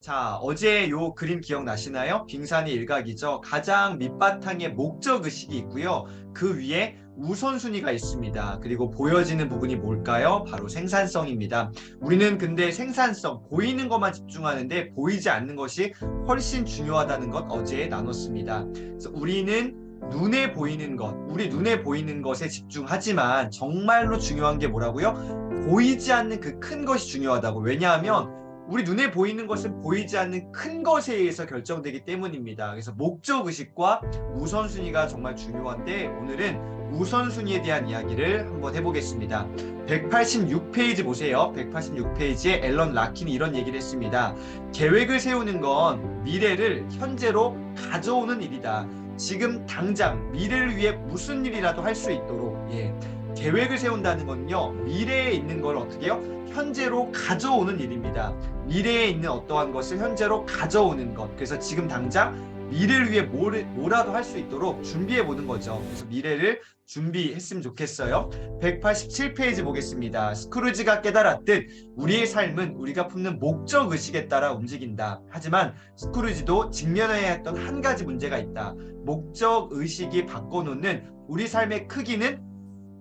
자, 어제 요 그림 기억나시나요? 빙산의 일각이죠. 가장 밑바탕에 목적의식이 있고요. 그 위에 우선순위가 있습니다. 그리고 보여지는 부분이 뭘까요? 바로 생산성입니다. 우리는 근데 생산성, 보이는 것만 집중하는데 보이지 않는 것이 훨씬 중요하다는 것 어제 나눴습니다. 그래서 우리는 눈에 보이는 것, 우리 눈에 보이는 것에 집중하지만 정말로 중요한 게 뭐라고요? 보이지 않는 그 큰 것이 중요하다고. 왜냐하면 우리 눈에 보이는 것은 보이지 않는 큰 것에 의해서 결정되기 때문입니다. 그래서 목적의식과 우선순위가 정말 중요한데 오늘은 우선순위에 대한 이야기를 한번 해보겠습니다. 186페이지 보세요. 186페이지에 앨런 라킨이 이런 얘기를 했습니다. 계획을 세우는 건 미래를 현재로 가져오는 일이다. 지금 당장 미래를 위해 무슨 일이라도 할 수 있도록 계획을 세운다는 건요. 미래에 있는 걸 어떻게 해요? 현재로 가져오는 일입니다. 미래에 있는 어떠한 것을 현재로 가져오는 것. 그래서 지금 당장 미래를 위해 뭐라도 할 수 있도록 준비해 보는 거죠. 그래서 미래를 준비했으면 좋겠어요. 187페이지 보겠습니다. 스크루지가 깨달았듯 우리의 삶은 우리가 품는 목적의식에 따라 움직인다. 하지만 스크루지도 직면해야 했던 한 가지 문제가 있다. 목적의식이 바꿔놓는 우리 삶의 크기는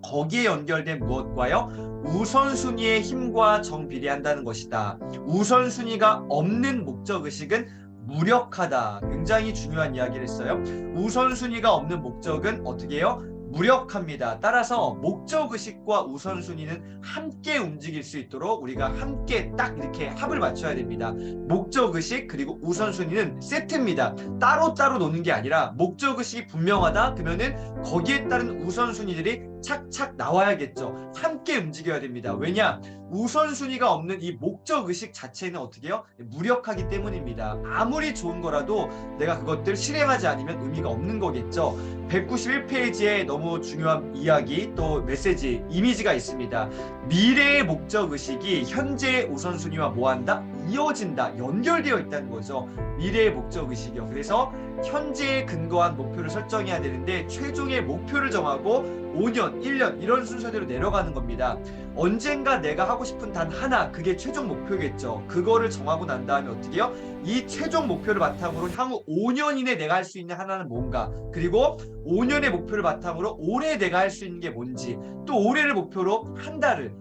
거기에 연결된 무엇과요? 우선순위의 힘과 정비례한다는 것이다. 우선순위가 없는 목적의식은 무력하다. 굉장히 중요한 이야기를 했어요. 우선순위가 없는 목적은 어떻게 해요? 무력합니다. 따라서 목적의식과 우선순위는 함께 움직일 수 있도록 우리가 함께 딱 이렇게 합을 맞춰야 됩니다. 목적의식 그리고 우선순위는 세트입니다. 따로따로 노는 게 아니라 목적의식이 분명하다 그러면은 거기에 따른 우선순위들이 착착 나와야겠죠. 함께 움직여야 됩니다. 왜냐? 우선순위가 없는 이 목적의식 자체는 어떻게 해요? 무력하기 때문입니다. 아무리 좋은 거라도 내가 그것들 실행하지 않으면 의미가 없는 거겠죠. 191페이지에 너무 중요한 이야기 또 메시지 이미지가 있습니다. 미래의 목적의식이 현재의 우선순위와 뭐한다? 이어진다. 연결되어 있다는 거죠. 미래의 목적의식이요. 그래서 현재에 근거한 목표를 설정해야 되는데 최종의 목표를 정하고 5년, 1년 이런 순서대로 내려가는 겁니다. 언젠가 내가 하고 싶은 단 하나 그게 최종 목표겠죠. 그거를 정하고 난 다음에 어떻게 해요? 이 최종 목표를 바탕으로 향후 5년 이내 내가 할 수 있는 하나는 뭔가 그리고 5년의 목표를 바탕으로 올해 내가 할 수 있는 게 뭔지 또 올해를 목표로 한 달을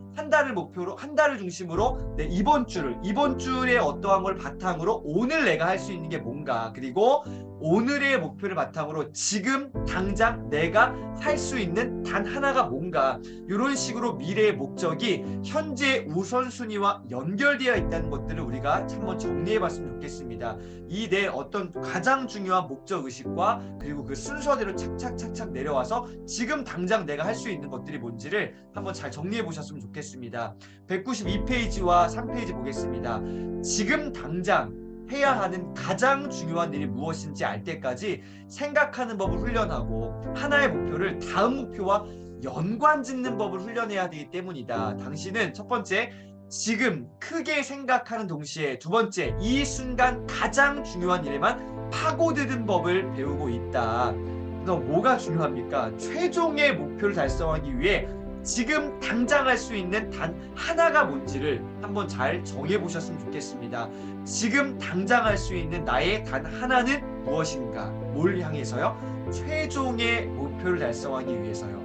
목표로 한 달을 중심으로 이번 주에 어떠한 걸 바탕으로 오늘 내가 할 수 있는 게 뭔가 그리고 오늘의 목표를 바탕으로 지금 당장 내가 할 수 있는 단 하나가 뭔가 이런 식으로 미래의 목적이 현재 우선순위와 연결되어 있다는 것들을 우리가 한번 정리해 봤으면 좋겠습니다. 이 내 어떤 가장 중요한 목적의식과 그리고 그 순서대로 착착착착 내려와서 지금 당장 내가 할 수 있는 것들이 뭔지를 한번 잘 정리해 보셨으면 좋겠습니다. 192페이지와 3페이지 보겠습니다. 지금 당장 해야 하는 가장 중요한 일이 무엇인지 알 때까지 생각하는 법을 훈련하고 하나의 목표를 다음 목표와 연관 짓는 법을 훈련해야 되기 때문이다. 당신은 첫 번째 지금 크게 생각하는 동시에 두 번째 이 순간 가장 중요한 일에만 파고드는 법을 배우고 있다. 그럼 뭐가 중요합니까? 최종의 목표를 달성하기 위해 지금 당장 할 수 있는 단 하나가 뭔지를 한번 잘 정해보셨으면 좋겠습니다. 지금 당장 할 수 있는 나의 단 하나는 무엇인가? 뭘 향해서요? 최종의 목표를 달성하기 위해서요.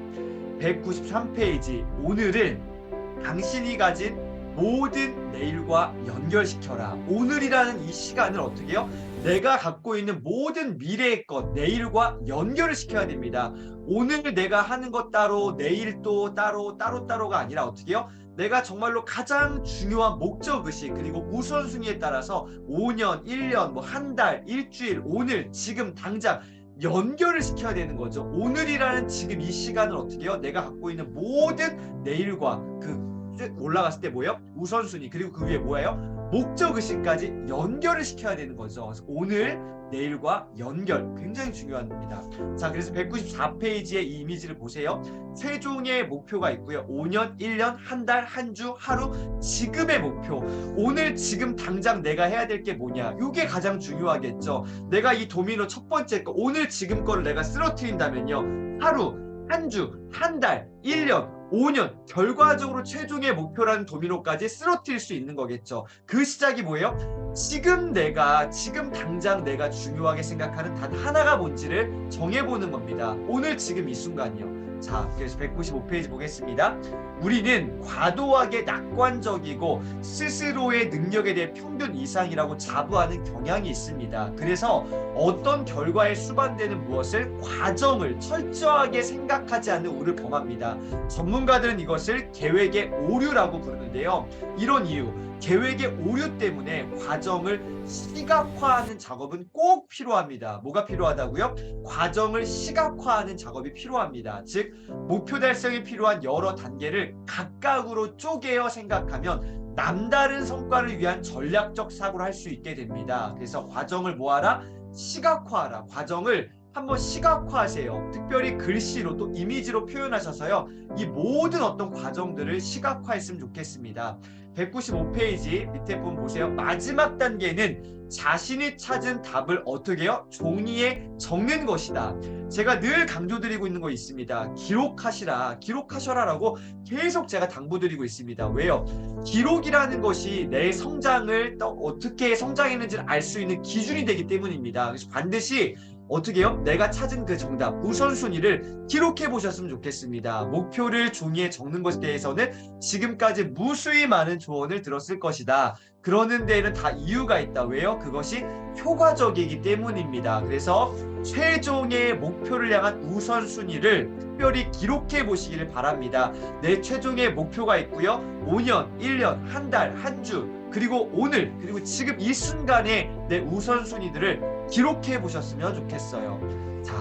193페이지 오늘을 당신이 가진 모든 내일과 연결시켜라. 오늘이라는 이 시간을 어떻게 해요? 내가 갖고 있는 모든 미래의 것, 내일과 연결을 시켜야 됩니다. 오늘 내가 하는 것 따로, 내일 또 따로가 아니라 어떻게 해요? 내가 정말로 가장 중요한 목적의식 그리고 우선순위에 따라서 5년, 1년, 한 달, 일주일, 오늘, 지금, 당장 연결을 시켜야 되는 거죠. 오늘이라는 지금 이 시간을 어떻게 해요? 내가 갖고 있는 모든 내일과 올라갔을 때 뭐예요? 우선순위 그리고 그 위에 뭐예요? 목적의식까지 연결을 시켜야 되는 거죠. 그래서 오늘 내일과 연결 굉장히 중요합니다. 자, 그래서 194페이지의 이 이미지를 보세요. 최종의 목표가 있고요. 5년, 1년, 한 달, 한 주, 하루 지금의 목표. 오늘 지금 당장 내가 해야 될 게 뭐냐? 이게 가장 중요하겠죠. 내가 이 도미노 첫 번째 거 오늘 지금 거를 내가 쓰러뜨린다면요. 하루, 한 주, 한 달, 1년, 5년 결과적으로 최종의 목표라는 도미노까지 쓰러뜨릴 수 있는 거겠죠. 그 시작이 뭐예요? 지금 당장 내가 중요하게 생각하는 단 하나가 뭔지를 정해보는 겁니다. 오늘 지금 이 순간이요. 자, 그래서 195페이지 보겠습니다. 우리는 과도하게 낙관적이고 스스로의 능력에 대해 평균 이상이라고 자부하는 경향이 있습니다. 그래서 어떤 결과에 수반되는 무엇을 과정을 철저하게 생각하지 않는 우를 범합니다. 전문가들은 이것을 계획의 오류라고 부르는데요. 이런 이유, 계획의 오류 때문에 과정을 시각화하는 작업은 꼭 필요합니다. 뭐가 필요하다고요? 과정을 시각화하는 작업이 필요합니다. 즉 목표 달성에 필요한 여러 단계를 각각으로 쪼개어 생각하면 남다른 성과를 위한 전략적 사고를 할 수 있게 됩니다. 그래서 과정을 뭐하라? 시각화하라. 과정을 한번 시각화하세요. 특별히 글씨로 또 이미지로 표현하셔서요. 이 모든 어떤 과정들을 시각화했으면 좋겠습니다. 195페이지 밑에 부분 보세요. 마지막 단계는 자신이 찾은 답을 어떻게 해요? 종이에 적는 것이다. 제가 늘 강조드리고 있는 거 있습니다. 기록하시라, 기록하셔라라고 계속 제가 당부드리고 있습니다. 왜요? 기록이라는 것이 내 성장을 또 어떻게 성장했는지를 알 수 있는 기준이 되기 때문입니다. 그래서 반드시 어떻게 해요? 내가 찾은 그 정답, 우선순위를 기록해 보셨으면 좋겠습니다. 목표를 종이에 적는 것에 대해서는 지금까지 무수히 많은 조언을 들었을 것이다. 그러는 데에는 다 이유가 있다. 왜요? 그것이 효과적이기 때문입니다. 그래서 최종의 목표를 향한 우선순위를 특별히 기록해 보시기를 바랍니다. 내 최종의 목표가 있고요. 5년, 1년, 한 달, 한 주, 그리고 오늘, 그리고 지금 이 순간에 내 우선순위들을 기록해 보셨으면 좋겠어요. 자,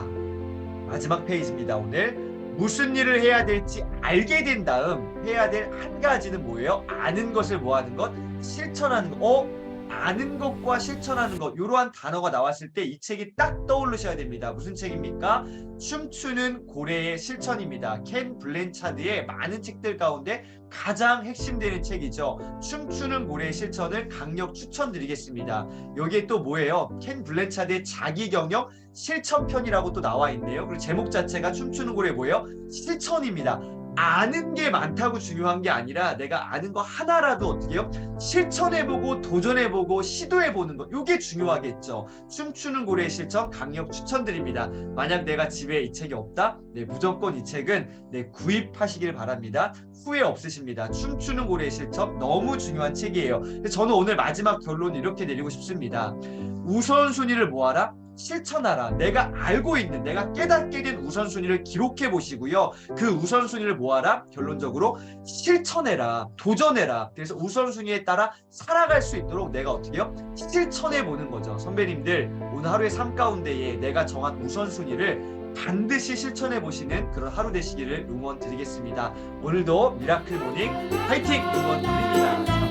마지막 페이지입니다. 오늘 무슨 일을 해야 될지 알게 된 다음 해야 될 한 가지는 뭐예요? 아는 것을 뭐 하는 것? 실천하는 것. 아는 것과 실천하는 것, 이러한 단어가 나왔을 때 이 책이 딱 떠오르셔야 됩니다. 무슨 책입니까? 춤추는 고래의 실천입니다. 켄 블랜차드의 많은 책들 가운데 가장 핵심되는 책이죠. 춤추는 고래의 실천을 강력 추천드리겠습니다. 여기에 또 뭐예요? 켄 블랜차드의 자기경영 실천편이라고 또 나와 있네요. 그리고 제목 자체가 춤추는 고래 뭐예요? 실천입니다. 아는 게 많다고 중요한 게 아니라 내가 아는 거 하나라도 어떻게 해요? 실천해보고 도전해보고 시도해보는 거, 이게 중요하겠죠. 춤추는 고래의 실천 강력 추천드립니다. 만약 내가 집에 이 책이 없다? 네, 무조건 이 책은 네, 구입하시길 바랍니다. 후회 없으십니다. 춤추는 고래의 실천 너무 중요한 책이에요. 저는 오늘 마지막 결론 이렇게 내리고 싶습니다. 우선순위를 모아라. 실천하라. 내가 알고 있는, 내가 깨닫게 된 우선순위를 기록해 보시고요. 그 우선순위를 모아라. 결론적으로 실천해라. 도전해라. 그래서 우선순위에 따라 살아갈 수 있도록 내가 어떻게 해요? 실천해 보는 거죠. 선배님들, 오늘 하루의 삶 가운데에 내가 정한 우선순위를 반드시 실천해 보시는 그런 하루 되시기를 응원 드리겠습니다. 오늘도 미라클 모닝 파이팅 응원 드립니다.